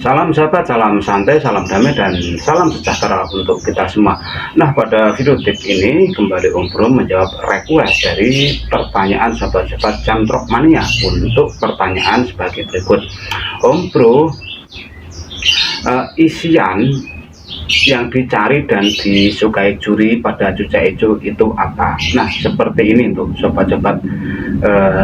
Salam sahabat, salam santai, salam damai, dan salam sejahtera untuk kita semua. Nah, pada video tip ini kembali Om Bro menjawab request dari pertanyaan sahabat-sahabat Jamtrok Mania untuk pertanyaan sebagai berikut. Om Bro, isian yang dicari dan disukai juri pada cucak hijau itu apa? Nah, seperti ini untuk sobat-sobat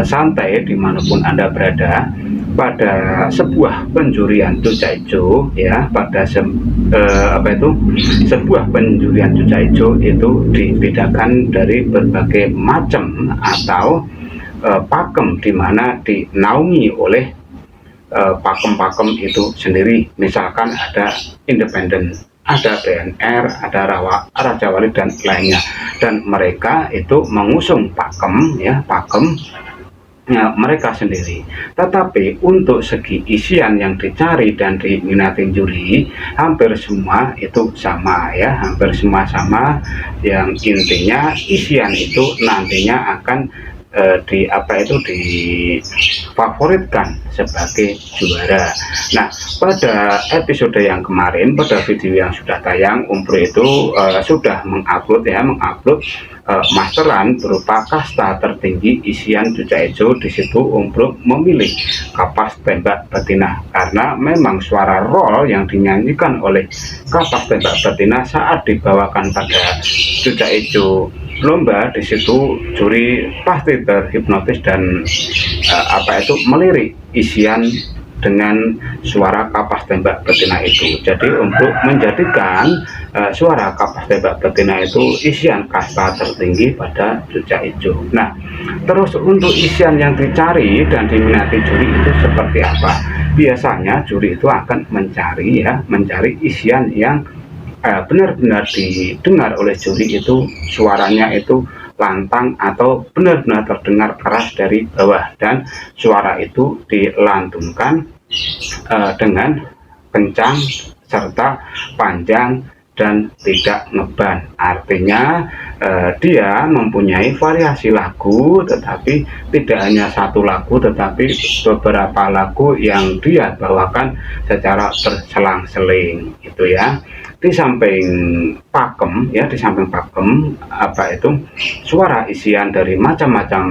santai dimanapun Anda berada. Pada sebuah penjurian cucak hijau, ya, pada sebuah penjurian cucak hijau itu dibedakan dari berbagai macam atau pakem, di mana dinaungi oleh pakem-pakem itu sendiri. Misalkan ada independen, ada BNR, ada Raja Wali, dan lainnya, dan mereka itu mengusung pakem, ya, pakem mereka sendiri. Tetapi untuk segi isian yang dicari dan diminati juri, hampir semua itu sama, ya, hampir semua sama. Yang intinya isian itu nantinya akan difavoritkan sebagai juara. Nah, pada episode yang kemarin, pada video yang sudah tayang, Om Bro itu sudah mengupload masteran berupa kasta tertinggi isian cucak hijau. Di situ Om Bro memilih kapas tembak betina karena memang suara roll yang dinyanyikan oleh kapas tembak betina saat dibawakan pada cucak hijau lomba, di situ juri pasti terhipnotis dan melirik isian dengan suara kapas tembak betina itu. Jadi untuk menjadikan suara kapas tembak betina itu isian kasta tertinggi pada cucak hijau. Nah, terus untuk isian yang dicari dan diminati juri itu seperti apa? Biasanya juri itu akan mencari isian yang benar-benar didengar oleh juri, itu suaranya itu lantang atau benar-benar terdengar keras dari bawah, dan suara itu dilantunkan dengan kencang serta panjang dan tidak ngeban. Artinya dia mempunyai variasi lagu, tetapi tidak hanya satu lagu, tetapi beberapa lagu yang dia bawakan secara berselang-seling, gitu ya. Di samping pakem, ya, suara isian dari macam-macam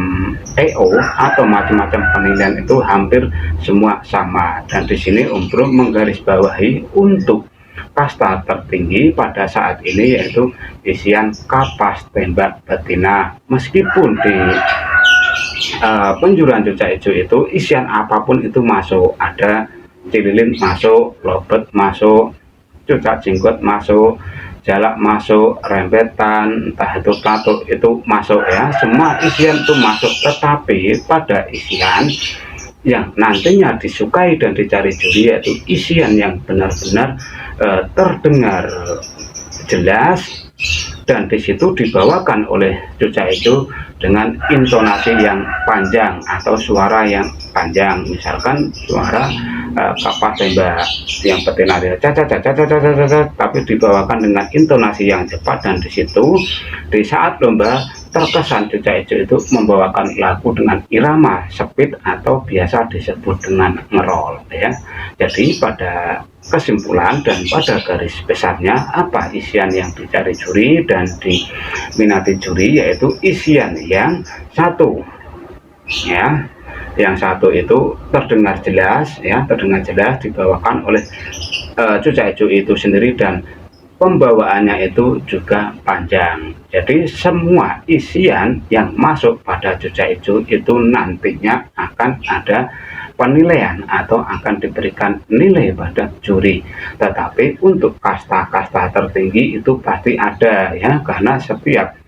EO atau macam-macam penilaian itu hampir semua sama. Dan di sini Om Bro menggarisbawahi untuk kasta tertinggi pada saat ini yaitu isian kapas tembak betina. Meskipun di penjuruan cucak hijau itu isian apapun itu masuk, ada cililin masuk, lobet masuk, cucak jenggot masuk, jalak masuk, rembetan, entah itu tato itu masuk, ya, semua isian itu masuk. Tetapi pada isian yang nantinya disukai dan dicari juri yaitu isian yang benar-benar terdengar jelas, dan disitu dibawakan oleh cucak hijau dengan intonasi yang panjang atau suara yang panjang. Misalkan suara kapas tembak yang betina tapi dibawakan dengan intonasi yang cepat, dan disitu di saat lomba terkesan cucak hijau itu membawakan lagu dengan irama speed atau biasa disebut dengan ngerol, ya. Jadi pada kesimpulan dan pada garis besarnya, apa isian yang dicari juri dan diminati juri yaitu isian yang satu, ya, yang satu itu terdengar jelas, ya, terdengar jelas dibawakan oleh cucak hijau itu sendiri, dan pembawaannya itu juga panjang. Jadi semua isian yang masuk pada cucak hijau itu nantinya akan ada penilaian atau akan diberikan nilai pada juri. Tetapi untuk kasta-kasta tertinggi itu pasti ada, ya, karena setiap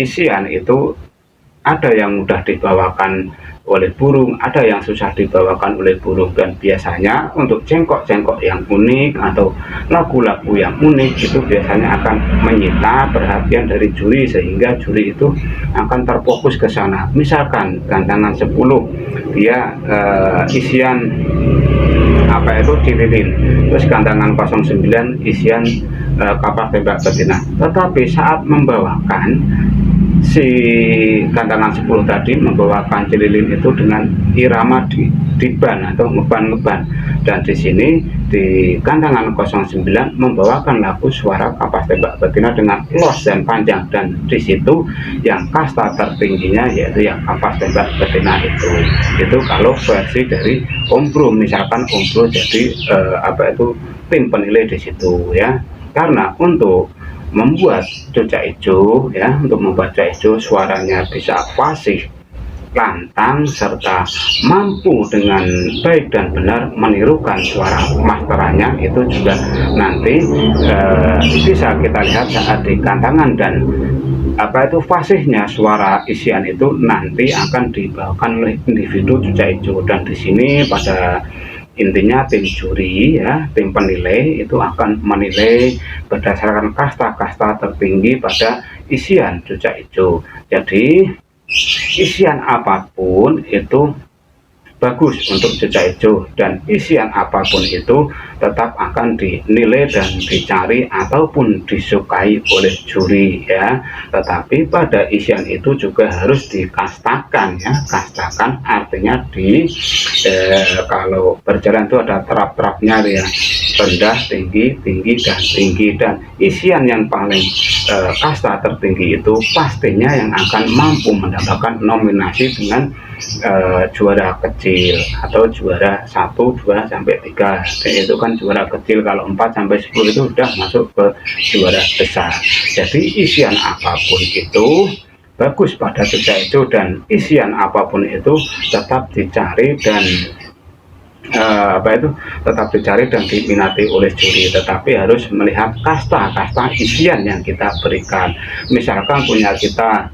isian itu ada yang mudah dibawakan oleh burung, ada yang susah dibawakan oleh burung, dan biasanya untuk cengkok-cengkok yang unik atau lagu-lagu yang unik itu biasanya akan menyita perhatian dari juri, sehingga juri itu akan terfokus ke sana. Misalkan gantangan 10 dia isian cililin, terus gantangan 09 isian kapas tembak betina, tetapi saat membawakan si gantangan 10 tadi membawakan cililin itu dengan irama diban atau ngeban-ngeban, dan di sini di gantangan 09 membawakan lagu suara kapas tembak betina dengan los dan panjang, dan di situ yang kasta tertingginya yaitu yang kapas tembak betina itu kalau versi dari Om Bro. Misalkan Om Bro jadi tim penilai di situ ya, karena untuk membuat cucak hijau ya, untuk membuat cucak hijau suaranya bisa fasih, lantang, serta mampu dengan baik dan benar menirukan suara masterannya, itu juga nanti bisa kita lihat saat di gantangan, dan fasihnya suara isian itu nanti akan dibawakan oleh individu cucak hijau. Dan di sini pada intinya tim juri ya, tim penilai itu akan menilai berdasarkan kasta-kasta tertinggi pada isian cucak hijau. Jadi isian apapun itu bagus untuk cucak hijau, dan isian apapun itu tetap akan dinilai dan dicari ataupun disukai oleh juri ya. Tetapi pada isian itu juga harus dikastakan ya. Kastakan artinya kalau berjalan itu ada terap-terapnya ya, rendah, tinggi, tinggi, dan tinggi. Dan isian yang paling kasta tertinggi itu pastinya yang akan mampu mendapatkan nominasi dengan juara kecil atau juara 1, 2, sampai 3. Itu kan juara kecil, kalau 4 sampai 10 itu sudah masuk ke juara besar. Jadi isian apapun itu bagus pada cucak hijau, dan isian apapun itu tetap dicari dan tetap dicari dan diminati oleh juri. Tetapi harus melihat kasta-kasta isian yang kita berikan. Misalkan punya kita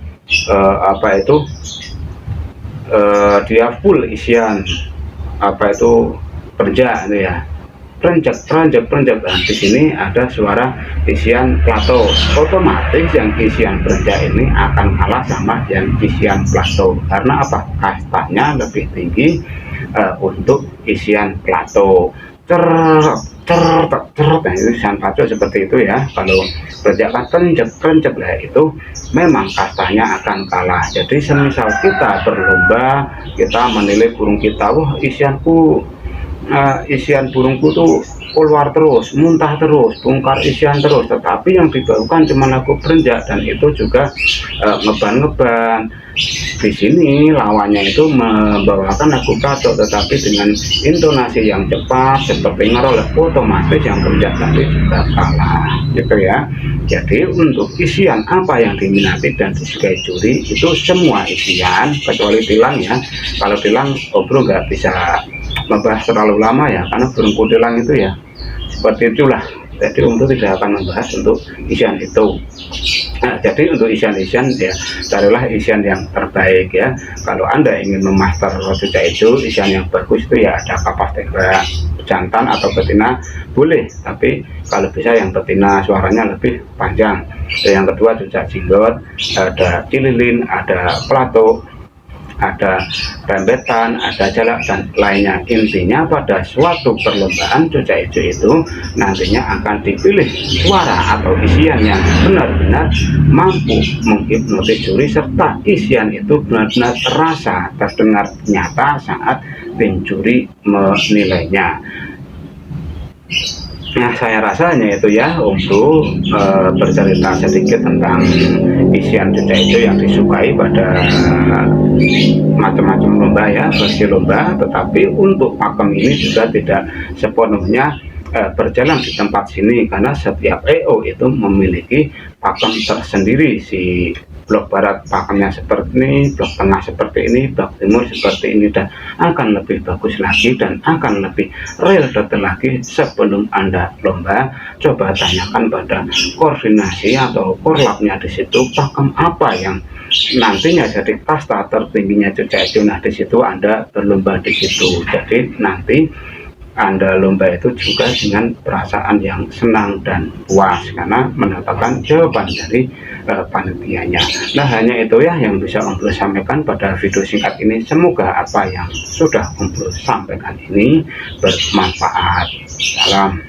dia full isian perenjak ya, perenjak. Dan di sini ada suara isian plato, otomatis yang isian perenjak ini akan kalah sama yang isian plato. Karena apa? Kastanya lebih tinggi untuk isian plato. Nah itu isian plato seperti itu ya. Kalau perenjak perenjak lah itu memang kastanya akan kalah. Jadi semisal kita berlomba, kita menilai burung kita, wah isian burungku tuh keluar terus, muntah terus, bongkar isian terus, tetapi yang dibawakan cuma lagu perenjak, dan itu juga ngeban. Di sini lawannya itu membawakan lagu plato tetapi dengan intonasi yang cepat seperti ngeroleh, otomatis yang perenjak tadi juga kalah gitu ya. Jadi untuk isian apa yang diminati dan disukai juri itu semua isian kecuali tilang ya. Kalau tilang Bro nggak bisa membahas terlalu lama ya, karena burung kutilang itu ya seperti itulah. Jadi untuk tidak akan membahas untuk isian itu. Nah, jadi untuk isian-isian ya, carilah isian yang terbaik ya. Kalau Anda ingin memaster cucak hijau, isian yang bagus itu ya ada kapas tembak jantan atau betina boleh, tapi kalau bisa yang betina suaranya lebih panjang. Dan yang kedua cucak jinggot, ada cililin, ada plato, ada rembetan, ada jalak, dan lainnya. Intinya pada suatu perlombaan cucak hijau itu nantinya akan dipilih suara atau isian yang benar-benar mampu menghipnotis juri, serta isian itu benar-benar terasa terdengar nyata saat tim juri menilainya. Nah, saya rasanya itu ya untuk bercerita sedikit tentang isian cucak hijau yang disukai pada macam-macam lomba ya, versi lomba. Tetapi untuk pakem ini juga tidak sepenuhnya berjalan di tempat sini, karena setiap EO itu memiliki pakem tersendiri. Si blok barat pakemnya seperti ini, blok tengah seperti ini, blok timur seperti ini, dan akan lebih bagus lagi dan akan lebih real detail lagi. Sebelum Anda lomba, coba tanyakan pada koordinasi atau korlapnya di situ, pakem apa yang nantinya jadi kasta tertingginya cucak hijau. Nah di situ Anda berlomba di situ. Jadi nanti Anda lomba itu juga dengan perasaan yang senang dan puas karena mendapatkan jawaban dari panitianya. Nah hanya itu ya yang bisa Om Bro sampaikan pada video singkat ini. Semoga apa yang sudah Om Bro sampaikan ini bermanfaat. Salam.